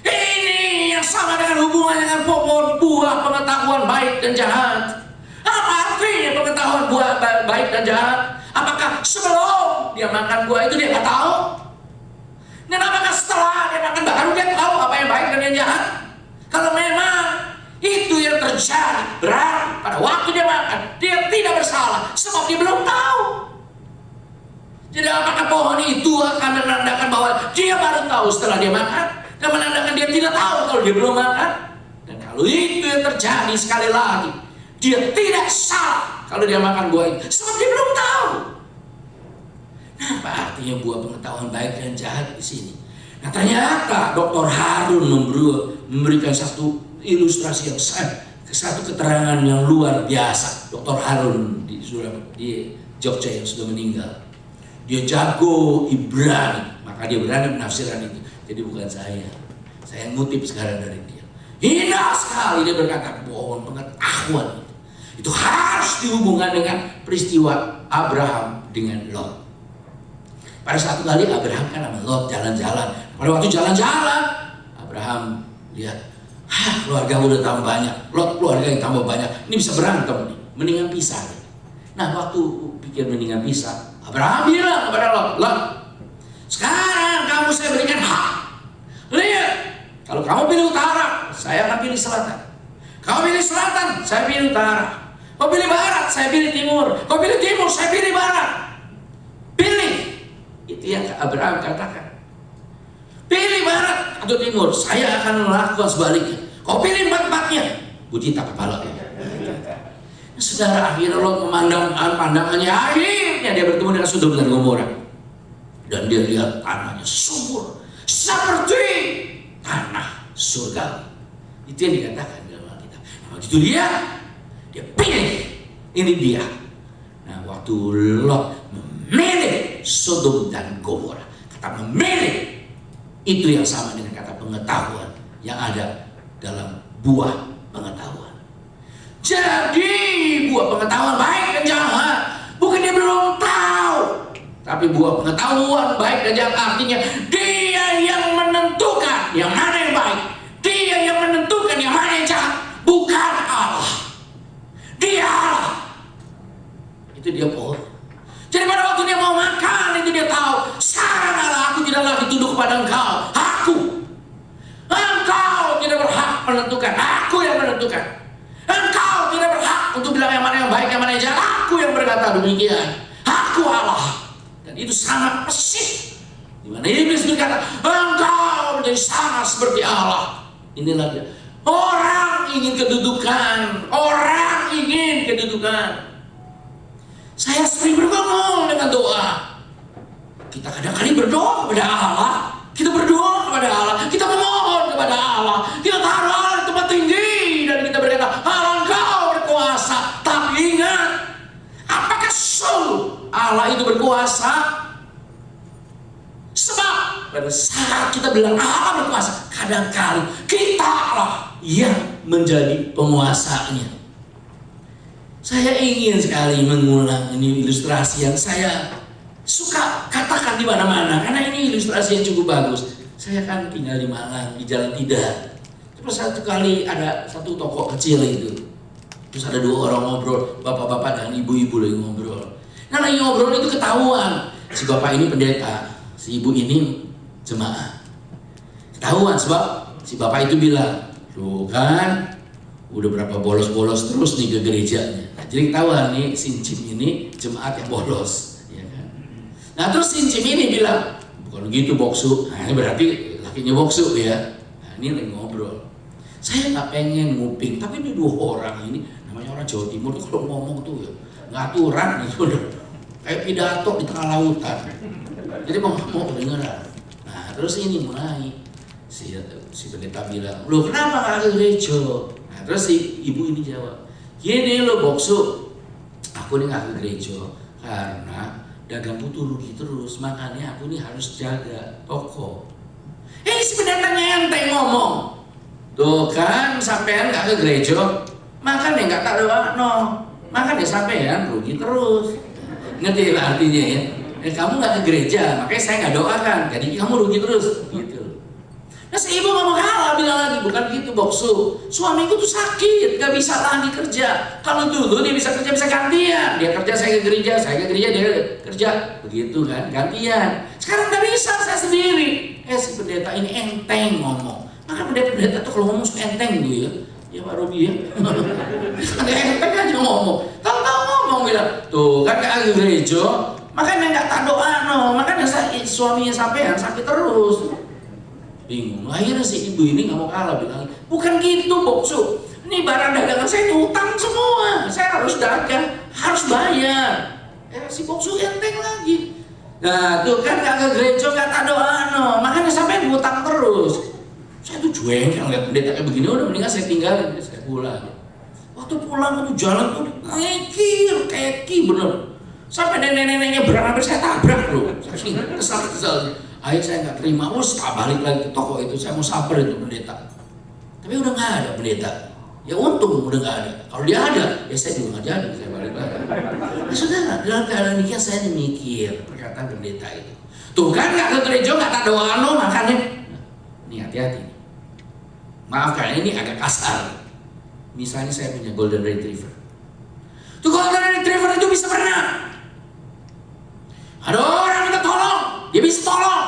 Ini yang sama dengan hubungannya dengan pohon buah pengetahuan baik dan jahat. Apa artinya pengetahuan buah baik dan jahat? Apakah sebelum dia makan buah itu dia nggak tahu? Dan apakah setelah dia makan baru dia tahu apa yang baik dan yang jahat? Kalau memang itu yang terjadi, berarti pada waktu dia makan dia tidak bersalah sebab dia belum tahu. Jadi apakah pohon itu akan menandakan bahwa dia baru tahu setelah dia makan, dan menandakan dia tidak tahu kalau dia belum makan? Dan kalau itu yang terjadi, sekali lagi dia tidak salah kalau dia makan buah itu sebab dia belum tahu. Nah, apa artinya buah pengetahuan baik dan jahat di sini? Nah, ternyata Dr. Harun memberikan satu ilustrasi yang satu keterangan yang luar biasa. Dr. Harun di Jogja yang sudah meninggal, dia jago Ibrani, maka dia berani menafsirkan itu. Jadi bukan saya ngutip sekarang dari dia. Indah sekali dia berkata, pohon pengetahuan itu harus dihubungkan dengan peristiwa Abraham dengan Lot. Pada satu kali Abraham kan sama Lot jalan-jalan. Pada waktu jalan-jalan, Abraham lihat, keluarga udah tambah banyak, Lot keluarga yang tambah banyak, ini bisa berantem nih, mendingan pisah. Nah, waktu pikir mendingan pisah, Abraham bilang kepada Lot, sekarang kamu saya berikan hak. Lihat, kalau kamu pilih utara, saya akan pilih selatan. Kamu pilih selatan, saya pilih utara. Kau pilih barat, saya pilih timur. Kau pilih timur, saya pilih barat. Pilih. Itu yang Abraham katakan. Pilih barat atau timur, saya akan melakukan sebaliknya. Kau pilih empat-empatnya, bujita kepala. Saudara, akhirnya Lot memandang pandangannya, akhirnya dia bertemu dengan Sodom dan Gomora. Dan dia lihat tanahnya subur seperti tanah surga. Itu yang dikatakan dalam Alkitab. Nah, waktu itu dia pilih, ini dia. Nah, waktu Lot memilih Sodom dan Gomora, kata memilih itu yang sama dengan kata pengetahuan yang ada dalam buah pengetahuan. Jadi buah pengetahuan baik dan jahat bukan dia belum tahu, tapi buah pengetahuan baik dan jahat artinya dia yang menentukan yang mana yang baik, dia yang menentukan yang mana yang jahat, bukan Allah. Dia Allah. Itu dia pohon. Jadi pada waktu dia mau makan itu dia tahu, sekarang Allah, aku tidak lagi tunduk kepada engkau. Engkau tidak berhak menentukan, aku yang menentukan. Engkau tidak berhak untuk bilang yang mana yang baik, yang mana yang jahat. Aku yang berkata demikian. Aku Allah. Dan itu sangat persis. Di mana iblis berkata, engkau menjadi sama seperti Allah. Inilah dia. Orang ingin kedudukan. Orang ingin kedudukan. Saya sering bergumul dengan doa. Kita kadang-kadang berdoa kepada Allah. Kita berdoa kepada Allah. Kita memohon kepada Allah. Kita taruh Allah di tempat tinggi. Dan kita berkata, Allah engkau berkuasa. Tapi ingat, apakah sungguh Allah itu berkuasa? Sebab pada saat kita bilang Allah berkuasa, kadang-kadang kita Allah yang menjadi penguasanya. Saya ingin sekali mengulang ini ilustrasi yang saya suka katakan di mana-mana karena ini ilustrasi yang cukup bagus. Saya kan tinggal di Malang di Jalan Tidar. Terus satu kali ada satu toko kecil itu. Terus ada dua orang ngobrol, bapak-bapak dan ibu-ibu lagi ngobrol. Nah lagi ngobrol itu ketahuan si bapak ini pendeta, si ibu ini jemaah. Ketahuan sebab si bapak itu bilang, "Loh kan udah berapa bolos-bolos terus nih ke gerejanya." Nah, jadi ketahuan nih Sincim ini jemaat yang bolos, ya kan? Nah terus Sincim ini bilang, "Bukan gitu Boksu." Nah ini berarti lakinya Boksu ya. Nah ini lagi ngobrol. Saya nggak pengen nguping, tapi ini dua orang ini namanya orang Jawa Timur tuh kalau ngomong tuh ya nggak aturan gitu, kayak pidato di tengah lautan. Jadi mau dengeran. Nah terus ini mulai si pendeta bilang, "Loh kenapa nggak ke gereja?" Nah terus si ibu ini jawab, "Gini lo Boksu, aku nih nggak ke gereja karena dagangku tuh rugi terus, makanya aku nih harus jaga toko." Si pendetanya enteng ngomong, "Tuh kan sampean nggak ke gereja, makanya nggak tak doa no, makanya sampean rugi terus." Ngerti lah artinya ya? Kamu nggak ke gereja, makanya saya nggak doakan, jadi kamu rugi terus, gitu. Nah si ibu ngomong kalah, bilang lagi, "Bukan gitu Boksu, suamiku tuh sakit, gak bisa lagi kerja. Kalau dulu dia bisa kerja, bisa gantian. Dia kerja, saya ke gereja, saya ke gereja, dia kerja. Begitu kan, gantian. Sekarang gak bisa, saya sendiri." Si pendeta ini enteng ngomong. Maka pendeta tuh kalau ngomong suka enteng gitu ya. Ya Pak Robi ya. Enteng aja ngomong. Tahu-tahu ngomong bilang, "Tuh kan gak ke gereja, makanya gak tak doa no, makanya suaminya sampean sakit terus." Bingung. Akhirnya si ibu ini nggak mau kalah, bilang, "Bukan gitu Boksu, ini barang dagangan saya itu utang semua, saya harus dagang, harus bayar." Si Boksu enteng lagi. Nah tuh kan nggak ke gereja, nggak tak doa no, makanya sampai utang terus. Saya tuh jengkel lihat pendeta kayak begini, udah mendingan saya tinggalin, saya pulang. Waktu pulang itu jalan tuh keki bener. Sampai nenek-neneknya hampir saya tabrak loh. Saya kesal. Akhirnya saya nggak terima, tak balik lagi ke toko itu, saya mau sabar itu pendeta. Tapi udah nggak ada pendeta. Ya untung udah nggak ada. Kalau dia ada, ya saya juga nggak jadi, saya balik lagi. Nah, saudara, dalam keadaan demikian saya mikir perkataan pendeta itu. Tuh kan nggak ke gereja, nggak tak doa no, makanya. Nih hati-hati. Maaf karena ini agak kasar. Misalnya saya punya golden retriever. Tuh golden retriever itu bisa berenang. Ada orang minta tolong, dia bisa tolong.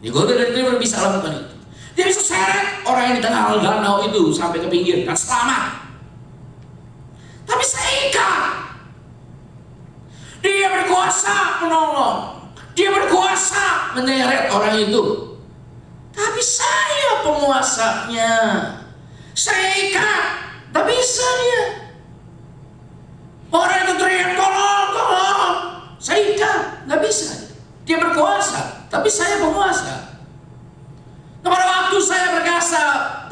Dia golden retriever bisa lakukan itu. Dia bisa seret orang yang di tengah danau itu sampai ke pinggir dan selamat. Tapi saya ikat. Dia berkuasa menolong. Dia berkuasa menyeret orang itu. Tapi saya penguasanya. Saya ikat. Tak bisa dia. Orang itu teriak, "Tolong. Saya ikat. Nggak bisa. Dia berkuasa. Tapi saya penguasa. Nah, pada waktu saya berkasa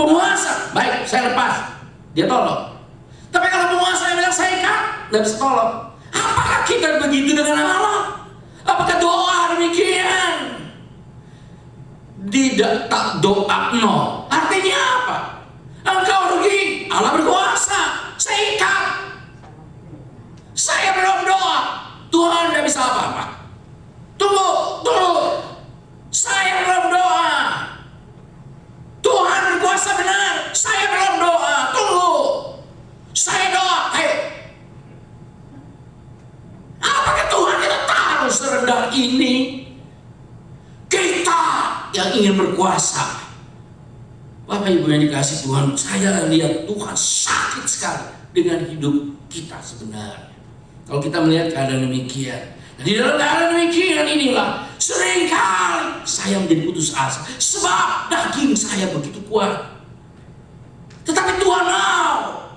penguasa, baik saya lepas. Dia tolong. Tapi kalau penguasa yang bilang saya ikat, nggak bisa tolong. Apakah kita begitu dengan Allah? Apakah doa demikian? Tidak tak doa no. Artinya apa? Engkau rugi, Allah berkuasa. Saya ikat. Saya belum doa, Tuhan tidak bisa apa-apa. Tunggu. Saya belum doa. Tuhan berkuasa benar. Saya belum doa. Tunggu. Saya doa. Ayo. Apakah Tuhan kita taruh serendah ini? Kita yang ingin berkuasa. Bapak Ibu yang dikasih Tuhan, saya lihat Tuhan sakit sekali dengan hidup kita sebenarnya. Kalau kita melihat keadaan demikian, dan di dalam keadaan demikian inilah seringkali saya menjadi putus asa, sebab daging saya begitu kuat. Tetapi Tuhan mau.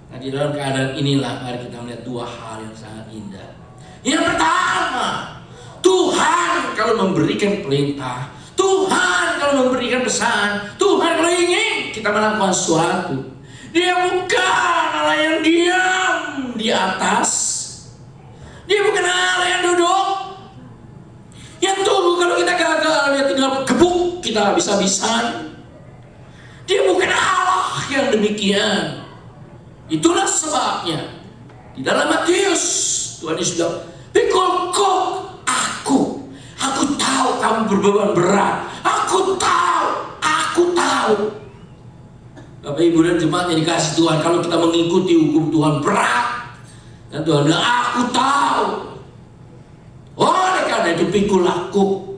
Nah, di dalam keadaan inilah mari kita melihat dua hal yang sangat indah. Yang pertama, Tuhan kalau memberikan perintah, Tuhan kalau memberikan pesan, Tuhan kalau ingin kita melakukan sesuatu, Dia bukan Allah yang diam di atas. Dia bukan Allah yang duduk, yang tunggu kalau kita gagal, Dia tinggal gebuk kita habis-habisan. Dia bukan Allah yang demikian. Itulah sebabnya di dalam Matius Tuhan Yesus bilang, "Pikulku aku tahu kamu berbeban berat. Aku tahu. Bapak Ibu dan jemaat yang dikasih Tuhan, kalau kita mengikuti hukum Tuhan berat, dan Tuhan bilang, aku tahu. Oleh karena itu pikul aku.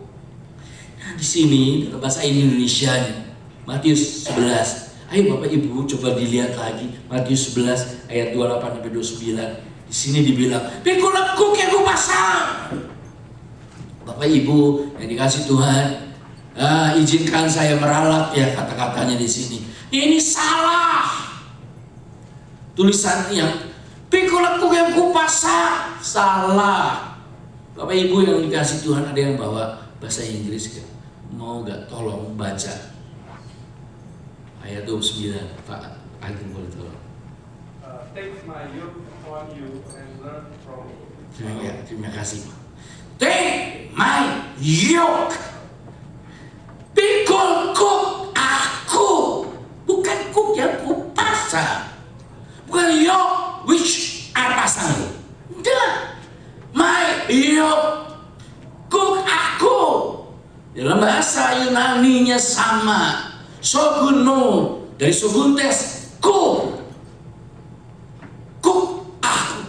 Nah, di sini dalam bahasa Indonesia Matius 11. Ayo Bapak Ibu coba dilihat lagi Matius 11 ayat 28 sampai 29. Di sini dibilang, pikul aku yang ku pasang. Bapak Ibu yang dikasih Tuhan, izinkan saya meralat ya kata-katanya di sini. Ini salah. Tulisannya, pikul aku yang ku pasang. Salah. Bapak Ibu yang dikasih Tuhan, ada yang bawa bahasa Inggris kan? Mau gak tolong baca ayat 29, Pak Agung boleh tolong. Take my yoke upon you and learn from me. Terima kasih Pak. Take my yoke. Pikul kuk aku. Bukan kuk yang ku pasang. Bukan yoke which I pasang. Enggak. My yoke. Kuk aku. Dalam bahasa Yunani-nya sama. Shoguno. Dari shoguntes. Kuk. Kuk aku.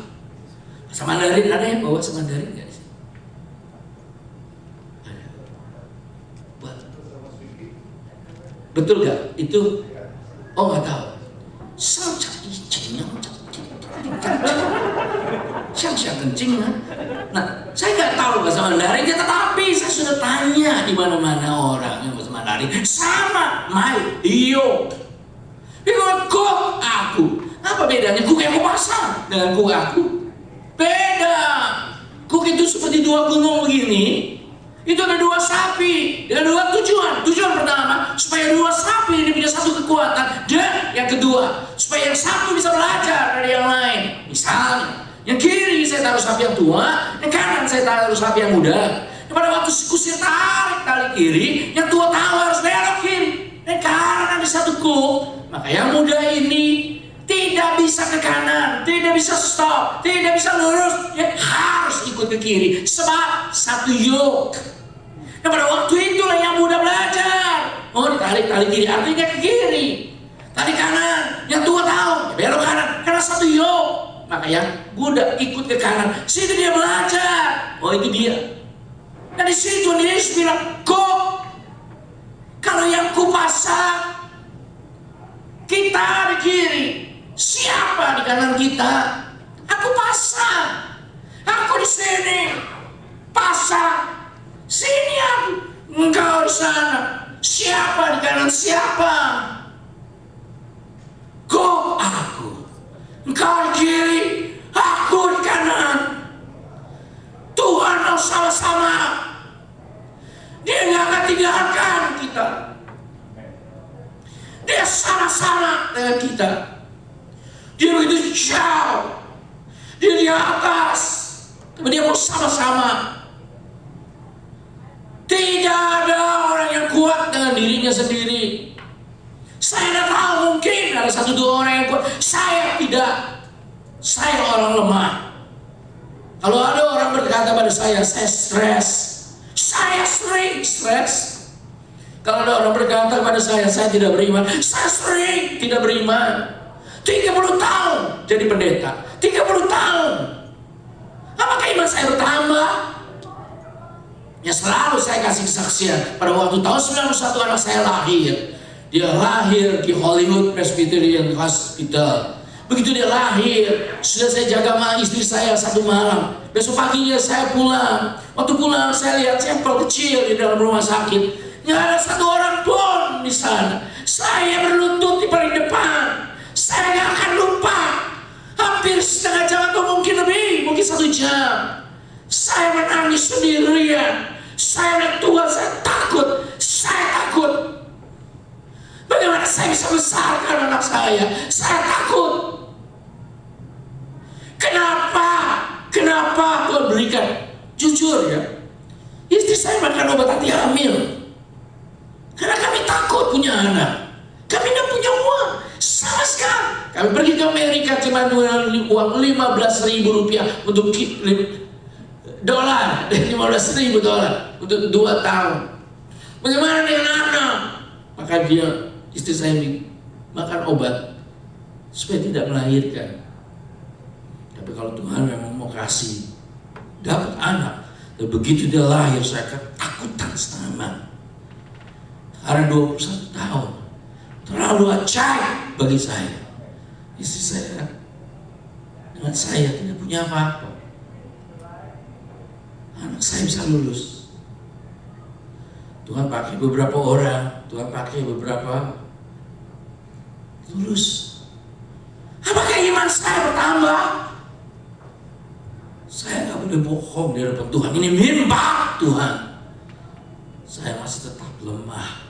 Bahasa Mandarin ada yang bawa bahasa Mandarin nggak sih? Betul gak? Itu nggak tahu. Nah, saya nggak tahu bahasa Mandarin, tetapi saya sudah tanya di mana-mana orang yang bahasa Mandarin sama my yo. Kuk aku. Apa bedanya kuk yang aku pasang dengan kuk aku? Beda. Kuk itu seperti dua gunung begini. Itu ada dua sapi dengan dua tujuan. Tujuan pertama, supaya dua sapi ini punya satu kekuatan. Dan yang kedua, supaya yang satu bisa belajar dari yang lain. Misalnya, yang kiri saya taruh sapi yang tua, yang kanan saya taruh sapi yang muda. Dan pada waktu kusir tarik tali kiri, yang tua tahu harus belok kiri. Dan karena ada satu kuk, maka yang muda ini tidak bisa ke kanan, tidak bisa stop, tidak bisa lurus, ya harus ikut ke kiri. Sebab satu yoke. Dan pada waktu itulah yang muda belajar. Ditarik tali kiri, artinya ke kiri. Tali kanan, yang tua tahu, ya belok kanan, karena satu yoke. Maka yang muda ikut ke kanan, situ dia belajar. Itu dia. Dan di situ Yesus bilang, kok kalau yang ku pasang, kita di kiri, siapa di kanan kita? Aku pasang. Aku di sini pasang. Sini aku, engkau di sana. Siapa di kanan siapa? Kok aku, engkau di kiri, aku di kanan. Tuhan mau sama-sama. Dia nggak akan tinggalkan kita. Dia sama-sama dengan kita. Dia begitu jauh. Dia di atas. Tapi dia mau sama-sama. Tidak ada orang yang kuat dengan dirinya sendiri. Saya tidak tahu, mungkin ada satu dua orang yang kuat. Saya tidak. Saya orang lemah. Kalau ada orang berkata pada saya stres. Saya sering stres. Kalau ada orang berkata kepada saya tidak beriman. Saya sering tidak beriman. 30 tahun jadi pendeta. 30 tahun. Apakah iman saya bertambah? Ya selalu saya kasih kesaksian. Pada waktu tahun 91 anak saya lahir. Dia lahir di Hollywood Presbyterian Hospital. Begitu dia lahir, sudah saya jaga sama istri saya satu malam. Besok paginya saya pulang. Waktu pulang saya lihat sampel kecil di dalam rumah sakit. Nggak ada satu orang pun di sana. Saya berlutut di paling depan. Saya nggak akan lupa. Hampir setengah jam atau mungkin lebih, mungkin 1 jam. Saya menangis sendirian. Saya lihat Tuhan, saya takut. Saya takut. Bagaimana saya bisa besarkan anak saya? Saya takut. Kenapa Tuhan berikan? Jujur ya, istri saya makan obat anti hamil. Karena kami takut punya anak. Kami tidak punya uang sama sekali. Kami pergi ke Amerika cuma uang 15.000 rupiah untuk dolar, $15.000 untuk 2 tahun. Bagaimana dengan anak? Maka istri saya makan obat supaya tidak melahirkan. Tapi kalau Tuhan memang mau kasih dapat anak, dan begitu dia lahir saya ketakutan setengah mati. Karena 21 tahun terlalu ajaib bagi saya. Istri saya dengan saya tidak punya apa-apa. Anak saya bisa lulus. Tuhan pakai beberapa orang, Tuhan pakai beberapa lulus. Apakah iman saya bertambah? Saya nggak boleh bohong di hadapan Tuhan. Ini mimbar Tuhan. Saya masih tetap lemah.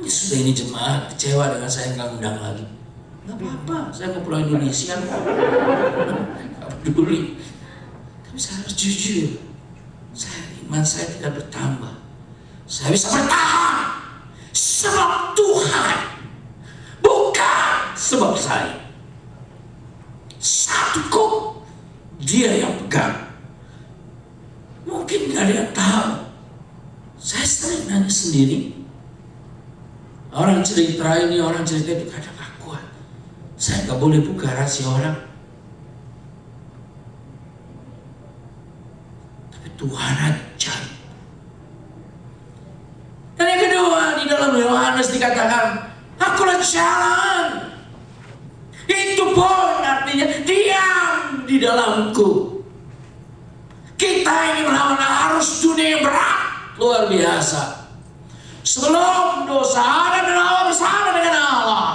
Ini sudah ini jemaat kecewa dengan saya nggak undang lagi. Nggak apa-apa, saya mau pulang Indonesia. Nggak peduli. Tapi saya harus jujur. Iman saya tidak bertambah. Saya bisa bertahan sebab Tuhan, bukan sebab saya. Satu kok Dia yang pegang. Mungkin gak ada yang tahu. Saya sering nanya sendiri. Orang cerita ini, orang cerita itu kadang gak kuat. Saya gak boleh buka rahasia orang. Tapi Tuhan aja. Dan yang kedua, di dalam Yohanes dikatakan, akulah jalan. Itu pun artinya diam di dalamku. Kita ini melawan arus dunia yang berat, luar biasa. Sebelum dosa ada melawan bersama dengan Allah.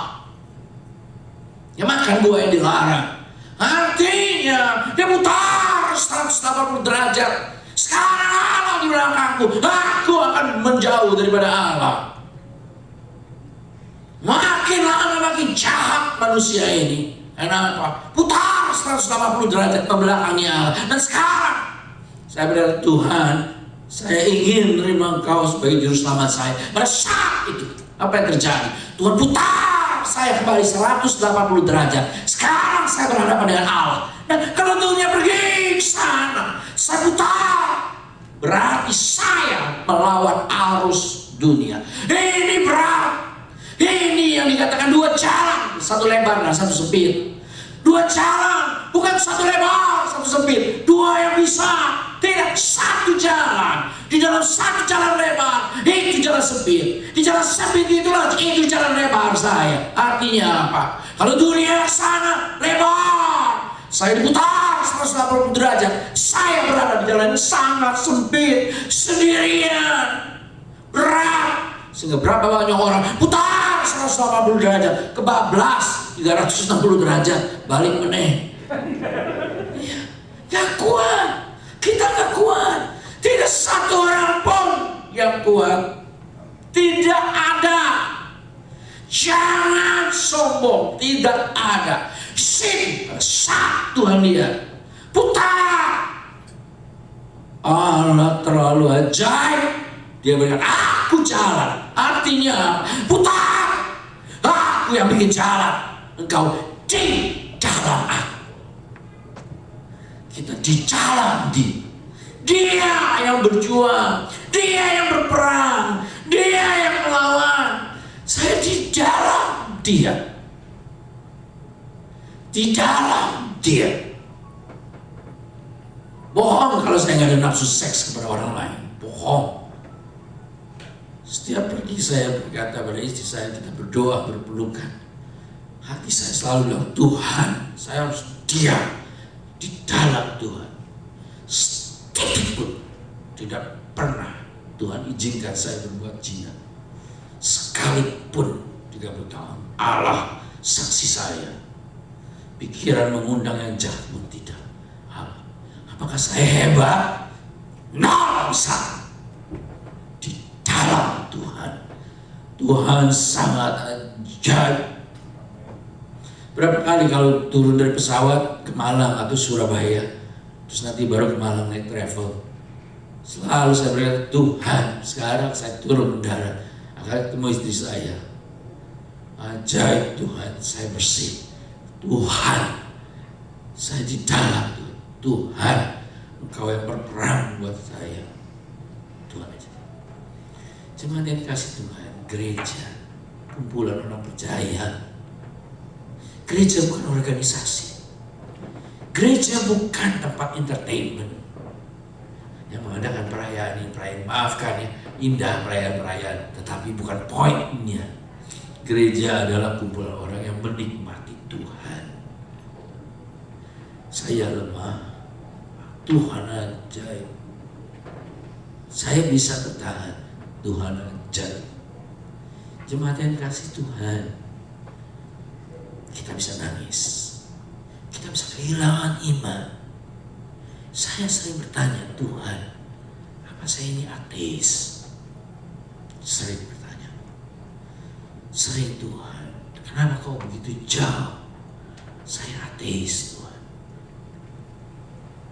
Ya makan buah yang dilarang. Artinya dia putar 180 derajat. Sekarang Allah di belakangku, aku akan menjauh daripada Allah. Makin lama makin jahat manusia ini. Kenapa? Putar 180 derajat membelakangi Allah. Dan sekarang saya berkata, Tuhan, saya ingin menerima Engkau sebagai juru selamat saya. Pada saat itu, apa yang terjadi? Tuhan putar saya kembali 180 derajat. Sekarang saya berhadapan dengan Allah. Dan kalau dunia pergi ke sana, saya putar, berarti saya melawan arus dunia. Ini berat. Ini yang dikatakan 2 jalan, 1 lebar dan 1 sempit. 2 jalan, bukan 1 lebar, 1 sempit. 2 yang bisa, tidak 1 jalan. Di dalam 1 jalan lebar, itu jalan sempit. Di jalan sempit itu jalan lebar saya. Artinya apa? Kalau dunia sana lebar, saya diputar 180 derajat. Saya berada di jalan yang sangat sempit, sendirian, berat. Sehingga berapa banyak orang putar 180 derajat, kebablas 360 derajat, balik meneh. Gak kuat, kita gak kuat. Tidak satu orang pun yang kuat. Tidak ada. Jangan sombong, tidak ada. Sini saat Tuhan lihat, putar. Allah terlalu ajaib. Dia berkata, aku jalan. Artinya putar. Aku Aku yang bikin jalan, engkau di dalam aku. Kita di dalam Dia yang berjuang, Dia yang berperang, Dia yang melawan. Saya di dalam Dia. Di dalam Dia. Bohong kalau saya nggak ada nafsu seks kepada orang lain. Bohong. Setiap pergi saya berkata pada istri saya, kita berdoa berpelukan. Hati saya selalu bilang, Tuhan, saya harus diam di dalam Tuhan. Sedikit pun tidak pernah Tuhan izinkan saya berbuat zina. Sekalipun 30 tahun. Allah saksi saya. Pikiran mengundang yang jahat pun tidak. Allah. Apakah saya hebat? Nol sangat. Di dalam Tuhan. Tuhan sangat ajaib. Berapa kali kalau turun dari pesawat ke Malang atau Surabaya, terus nanti baru ke Malang naik travel, selalu saya berkata, Tuhan, sekarang saya turun mendarat akan ketemu istri saya. Ajaib Tuhan, saya bersih. Tuhan, saya di dalam Tuhan. Tuhan, Engkau yang berperang buat saya. Tuhan aja. Cuma yang dikasih Tuhan, gereja, kumpulan orang percaya. Gereja bukan organisasi. Gereja bukan tempat entertainment yang mengadakan perayaan ini, perayaan, maafkan ya, indah perayaan-perayaan, tetapi bukan poinnya. Gereja adalah kumpulan orang yang menikmati Tuhan. Saya lemah, Tuhan ajaib. Saya bisa bertahan, Tuhan ajaib. Jemaat yang kasih Tuhan, kita bisa nangis, kita bisa kehilangan iman. Saya sering bertanya, Tuhan, apa saya ini ateis? Sering bertanya. Sering, Tuhan, kenapa kau begitu jauh? Saya ateis, Tuhan.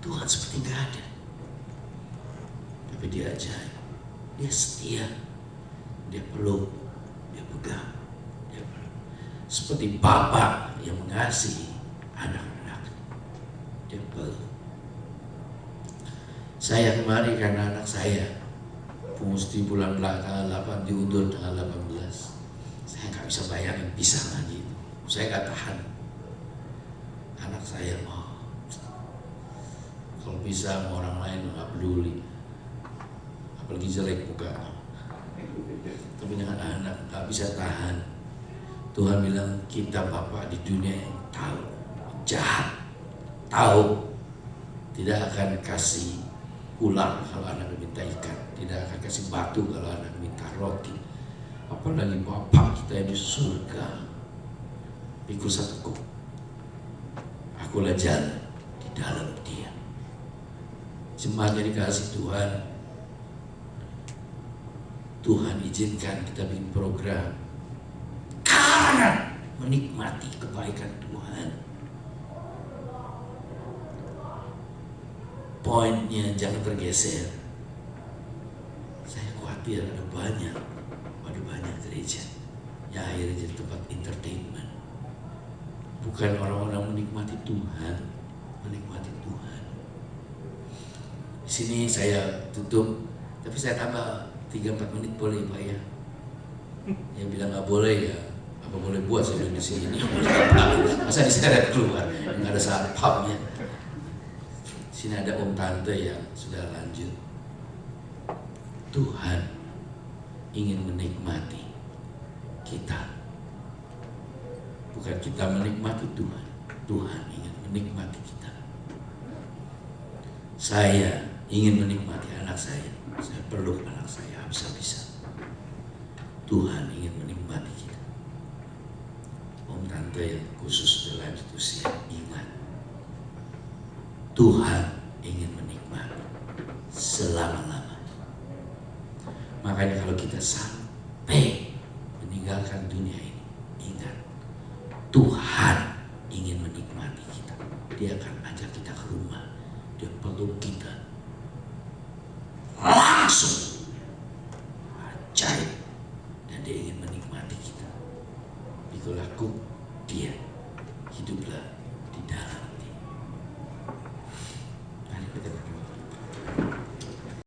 Tuhan seperti gak ada. Tapi Dia ajaib. Dia setia. Dia peluk. Dia pegang. Dia peluk. Seperti Bapa yang mengasihi anak-anak. Dia peluk. Saya kemarin karena anak saya mesti bulan belakang 8 diundur tanggal 18. Saya nggak bisa bayangin bisa lagi itu. Saya nggak tahan. Anak saya mau. Kalau bisa sama orang lain nggak peduli. Apalagi jelek muka. Tapi dengan anak nggak bisa tahan. Tuhan bilang kita Bapa di dunia yang tahu jahat, tahu tidak akan kasih ular kalau anak minta ikan, tidak akan kasih batu kalau anak minta roti. Apalagi Bapa kita di surga. Pikul 1, akulah jalan di dalam Dia. Jemaat yang dikasih Tuhan, Tuhan izinkan kita bikin program karena menikmati kebaikan Tuhan. Poinnya jangan tergeser. Saya khawatir ada banyak gereja yang akhirnya jadi tempat entertainment. Bukan orang-orang menikmati Tuhan, menikmati Tuhan. Di sini saya tutup, tapi saya tambah 3-4 menit boleh Pak ya? Yang bilang nggak boleh ya, apa boleh buat saya di sini? Masa diseret keluar, nggak ada satpamnya. Di sini ada om tante yang sudah lanjut. Tuhan ingin menikmati kita, bukan kita menikmati Tuhan. Tuhan ingin menikmati kita. Saya ingin menikmati anak saya peluk anak saya habis-habisan. Tuhan ingin menikmati kita. Om tante yang khusus dalam institusi, ingat, Tuhan ingin menikmati selama-lamanya. Makanya kalau kita sampai meninggalkan dunia ini, ingat, Tuhan ingin menikmati kita. Dia akan ajak kita ke rumah, Dia peluk kita langsung. Ajaib.